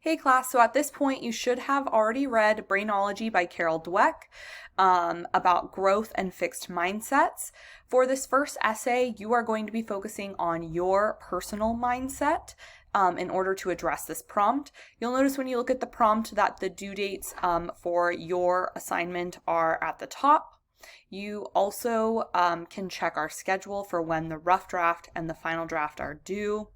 Hey class, so at this point you should have already read Brainology by Carol Dweck about growth and fixed mindsets. For this first essay, you are going to be focusing on your personal mindset in order to address this prompt. You'll notice when you look at the prompt that the due dates for your assignment are at the top. You also can check our schedule for when the rough draft and the final draft are due.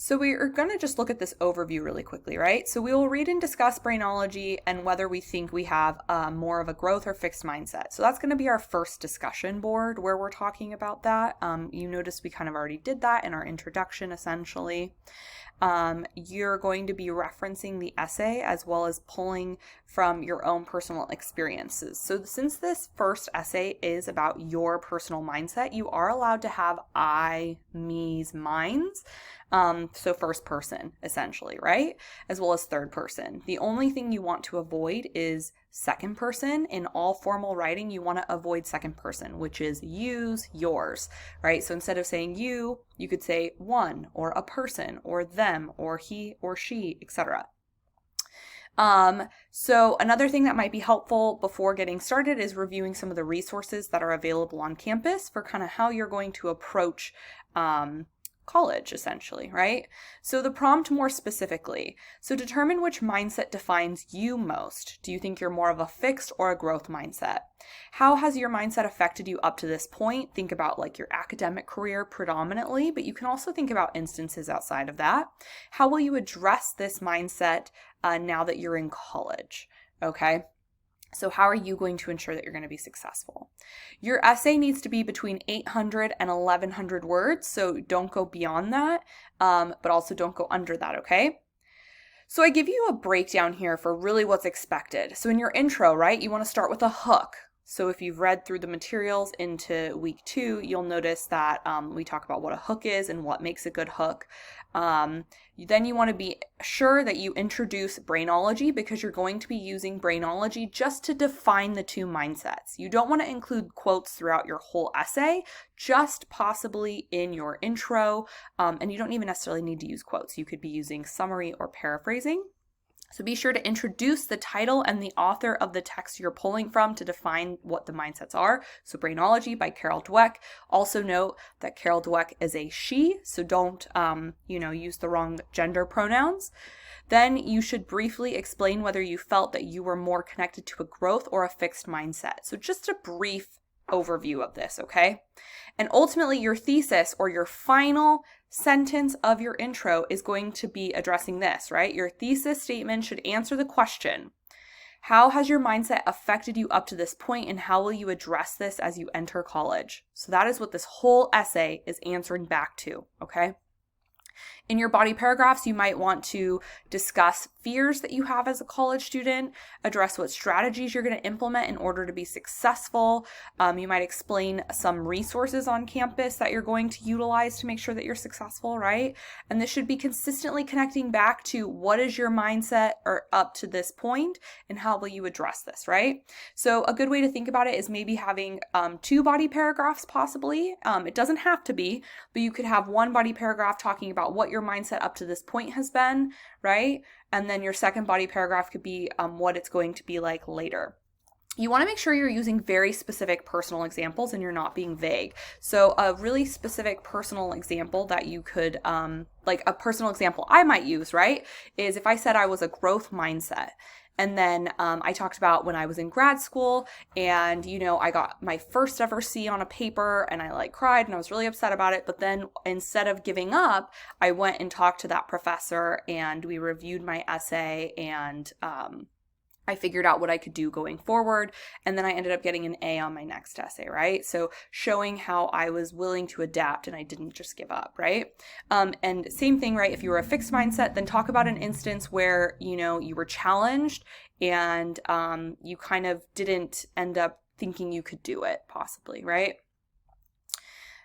So we are going to just look at this overview really quickly, right? So we will read and discuss Brainology and whether we think we have more of a growth or fixed mindset. So that's going to be our first discussion board where we're talking about that. You notice we kind of already did that in our introduction, essentially. You're going to be referencing the essay as well as pulling from your own personal experiences. So since this first essay is about your personal mindset, you are allowed to have I, me's, mine's. So first person, essentially, right? As well as third person. The only thing you want to avoid is second person. In all formal writing, you want to avoid second person, which is use, yours, right? So instead of saying you could say one, or a person, or them, or he or she, etc. So another thing that might be helpful before getting started is reviewing some of the resources that are available on campus for kind of how you're going to approach college, essentially, right? So the prompt more specifically. So determine which mindset defines you most. Do you think you're more of a fixed or a growth mindset? How has your mindset affected you up to this point? Think about like your academic career predominantly, but you can also think about instances outside of that. How will you address this mindset now that you're in college? Okay. So how are you going to ensure that you're going to be successful? Your essay needs to be between 800 and 1100 words, so don't go beyond that, but also don't go under that, okay? So I give you a breakdown here for really what's expected. So in your intro, right, you want to start with a hook. So if you've read through the materials into week 2, you'll notice that we talk about what a hook is and what makes a good hook. Then you want to be sure that you introduce Brainology because you're going to be using Brainology just to define the two mindsets. You don't want to include quotes throughout your whole essay, just possibly in your intro, and you don't even necessarily need to use quotes. You could be using summary or paraphrasing. So be sure to introduce the title and the author of the text you're pulling from to define what the mindsets are. So Brainology by Carol Dweck. Also note that Carol Dweck is a she, so don't use the wrong gender pronouns. Then you should briefly explain whether you felt that you were more connected to a growth or a fixed mindset. So just a brief overview of this, okay? And ultimately your thesis or your final sentence of your intro is going to be addressing this, right? Your thesis statement should answer the question, how has your mindset affected you up to this point and how will you address this as you enter college? So that is what this whole essay is answering back to, okay? In your body paragraphs, you might want to discuss fears that you have as a college student, address what strategies you're going to implement in order to be successful. You might explain some resources on campus that you're going to utilize to make sure that you're successful, right? And this should be consistently connecting back to what is your mindset or up to this point and how will you address this, right? So a good way to think about it is maybe having 2 body paragraphs possibly. It doesn't have to be, but you could have 1 body paragraph talking about what your mindset up to this point has been, right? And then your second body paragraph could be what it's going to be like later. You want to make sure you're using very specific personal examples and you're not being vague. So a really specific personal example that you could, like a personal example I might use, right, is if I said I was a growth mindset. And then I talked about when I was in grad school and, I got my first ever C on a paper and I cried and I was really upset about it. But then instead of giving up, I went and talked to that professor and we reviewed my essay and I figured out what I could do going forward. And then I ended up getting an A on my next essay, right? So showing how I was willing to adapt and I didn't just give up, right? And same thing, right? If you were a fixed mindset, then talk about an instance where, you were challenged and you kind of didn't end up thinking you could do it, possibly, right?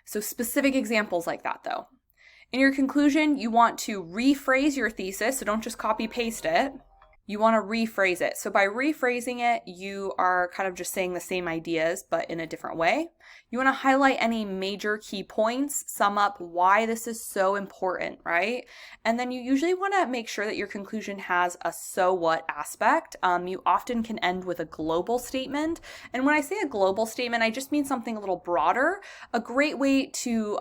So specific examples like that, though. In your conclusion, you want to rephrase your thesis, so don't just copy paste it. you want to rephrase it. So by rephrasing it, you are kind of just saying the same ideas, but in a different way. You want to highlight any major key points, sum up why this is so important, right? And then you usually want to make sure that your conclusion has a so what aspect. You often can end with a global statement. And when I say a global statement, I just mean something a little broader. A great way to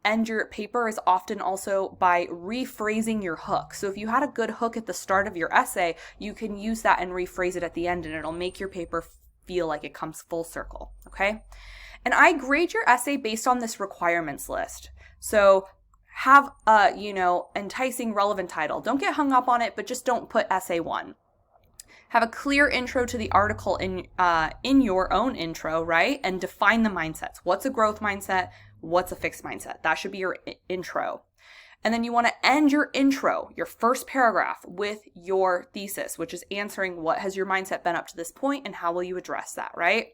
end your paper is often also by rephrasing your hook. So if you had a good hook at the start of your essay, you can use that and rephrase it at the end, and it'll make your paper feel like it comes full circle, okay? And I grade your essay based on this requirements list. So have a, enticing relevant title. Don't get hung up on it, but just don't put essay 1. Have a clear intro to the article in your own intro, right? And define the mindsets. What's a growth mindset? What's a fixed mindset? That should be your intro. And then you want to end your intro, your first paragraph, with your thesis, which is answering what has your mindset been up to this point and how will you address that, right?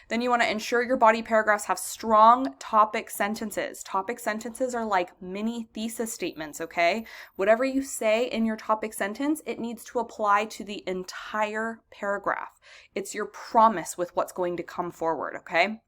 Then you want to ensure your body paragraphs have strong topic sentences. Topic sentences are like mini thesis statements, okay? Whatever you say in your topic sentence, it needs to apply to the entire paragraph. It's your promise with what's going to come forward, okay?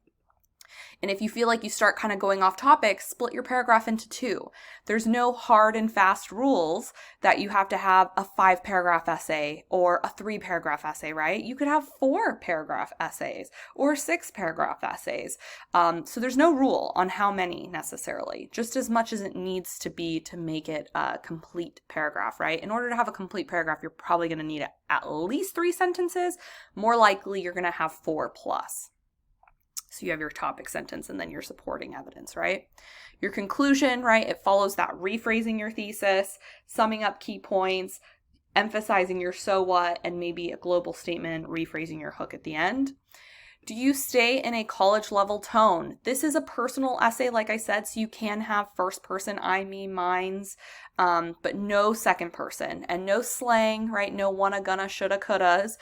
And if you feel like you start kind of going off topic, split your paragraph into 2. There's no hard and fast rules that you have to have a 5-paragraph essay or a 3-paragraph essay, right? You could have 4-paragraph essays or 6-paragraph essays. So there's no rule on how many necessarily, just as much as it needs to be to make it a complete paragraph, right? In order to have a complete paragraph, you're probably going to need at least 3 sentences. More likely, you're going to have 4+. So you have your topic sentence and then your supporting evidence, right? Your conclusion, right? It follows that rephrasing your thesis, summing up key points, emphasizing your so what, and maybe a global statement, rephrasing your hook at the end. Do you stay in a college level tone? This is a personal essay, like I said, so you can have first person, I, me, mines, but no second person and no slang, right? No wanna, gonna, shoulda, couldas.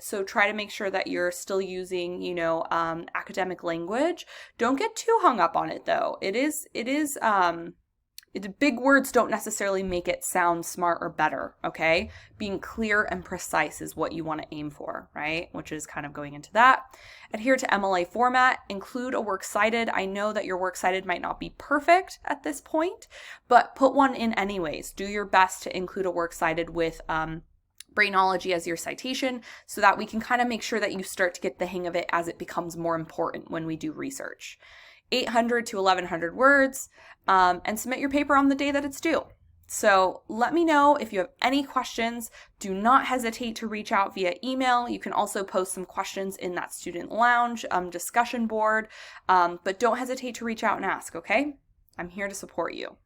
So try to make sure that you're still using, academic language. Don't get too hung up on it though. The big words don't necessarily make it sound smart or better, okay? Being clear and precise is what you want to aim for, right? Which is kind of going into that. Adhere to MLA format. Include a works cited. I know that your works cited might not be perfect at this point, but put one in anyways. Do your best to include a works cited with Brainology as your citation so that we can kind of make sure that you start to get the hang of it as it becomes more important when we do research. 800 to 1100 words, and submit your paper on the day that it's due. So let me know if you have any questions. Do not hesitate to reach out via email. You can also post some questions in that student lounge discussion board, but don't hesitate to reach out and ask, okay? I'm here to support you.